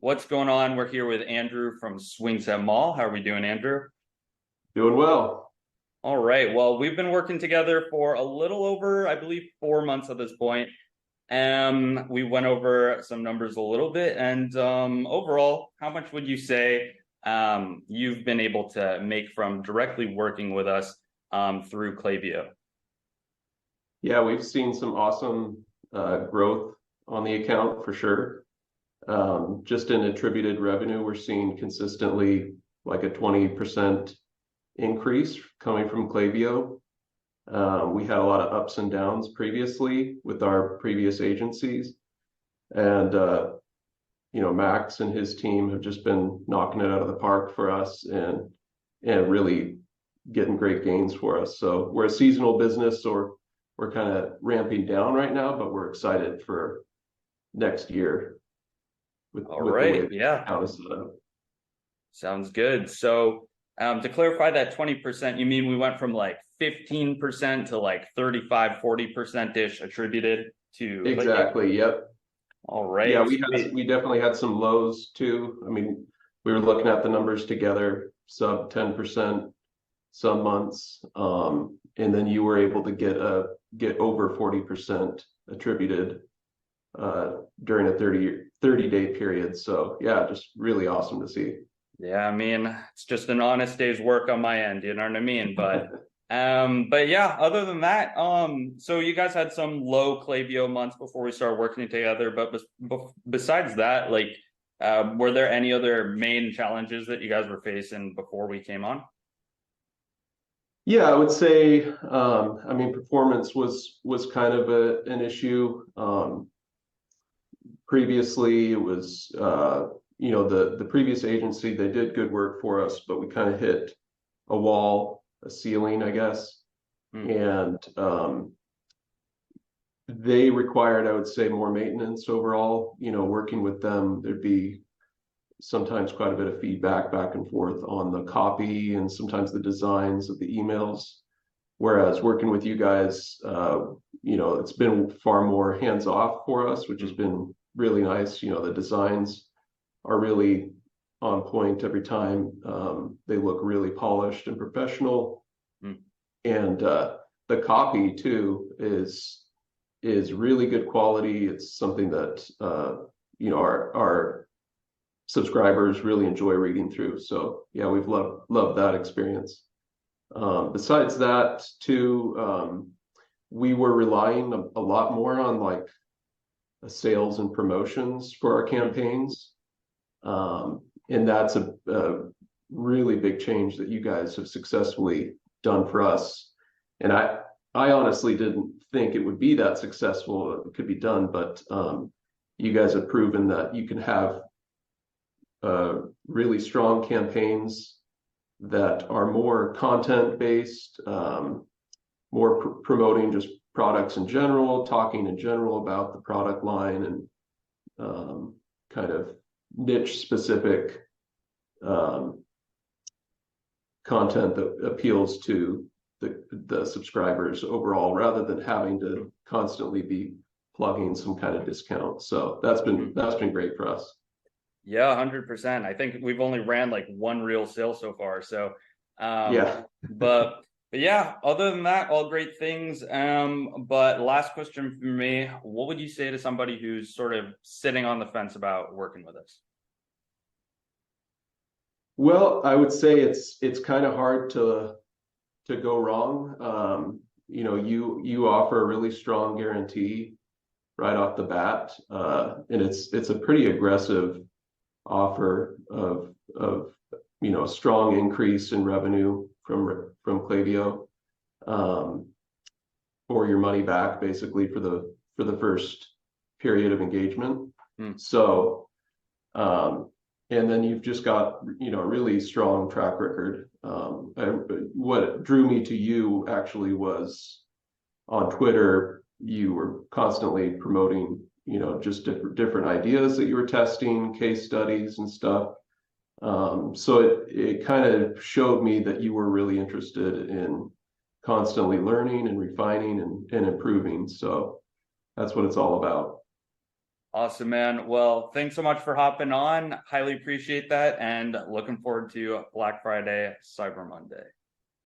What's going on? We're here with Andrew from Swing Set Mall. How are we doing, Andrew? Doing well. All right. Well, we've been working together for a little over, I believe, 4 months at this point. We went over some numbers a little bit, and overall, how much would you say you've been able to make from directly working with us through Klaviyo? Yeah, we've seen some awesome growth on the account for sure. Just in attributed revenue, we're seeing consistently like a 20% increase coming from Klaviyo. We had a lot of ups and downs previously with our previous agencies, and Max and his team have just been knocking it out of the park for us and really getting great gains for us. So we're a seasonal business, or we're kind of ramping down right now, but we're excited for next year All with the way right. the Yeah. account is set up. Sounds good. So, to clarify that 20%, you mean we went from like 15% to like 35, 40%-ish attributed to Klaviyo? Exactly. Yep. All Yeah, right. Sweet. we definitely had some lows too. I mean, we were looking at the numbers together, sub 10% some months. And then you were able to get over 40% attributed during a 30-day period. So yeah, just really awesome to see. Yeah, I mean, it's just an honest day's work on my end, you know what I mean? But yeah, other than that, so you guys had some low Klaviyo months before we started working together, but besides that, like, were there any other main challenges that you guys were facing before we came on? Yeah, I would say, I mean, performance was kind of an issue. Previously, it was, the previous agency, they did good work for us, but we kind of hit a wall, a ceiling, I guess. And they required, I would say, more maintenance overall. Working with them, there'd be sometimes quite a bit of feedback back and forth on the copy and sometimes the designs of the emails. Whereas working with you guys, it's been far more hands off for us, which has been really nice. The designs are really on point every time. They look really polished and professional. And the copy too is really good quality. It's something that our subscribers really enjoy reading through. So yeah, we've loved that experience. Besides that too, we were relying a lot more on like sales and promotions for our campaigns. And that's a really big change that you guys have successfully done for us. And I honestly didn't think it would be that successful. It could be done, but you guys have proven that you can have really strong campaigns that are more content based, more promoting just products in general, talking in general about the product line, and kind of niche specific content that appeals to the subscribers overall, rather than having to constantly be plugging some kind of discount. So that's been great for us. Yeah, 100%. I think we've only ran like one real sale so far. So, Yeah. but yeah, other than that, all great things. But last question for me, what would you say to somebody who's sort of sitting on the fence about working with us? Well, I would say it's kind of hard to go wrong. You offer a really strong guarantee right off the bat, and it's a pretty aggressive offer of a strong increase in revenue from Klaviyo, for your money back, basically for the first period of engagement. So and then you've just got a really strong track record. What drew me to you actually was on Twitter. You were constantly promoting just different ideas that you were testing, case studies and stuff. So it kind of showed me that you were really interested in constantly learning and refining and improving. So that's what it's all about. Awesome, man. Well, thanks so much for hopping on. Highly appreciate that, and looking forward to Black Friday, Cyber Monday.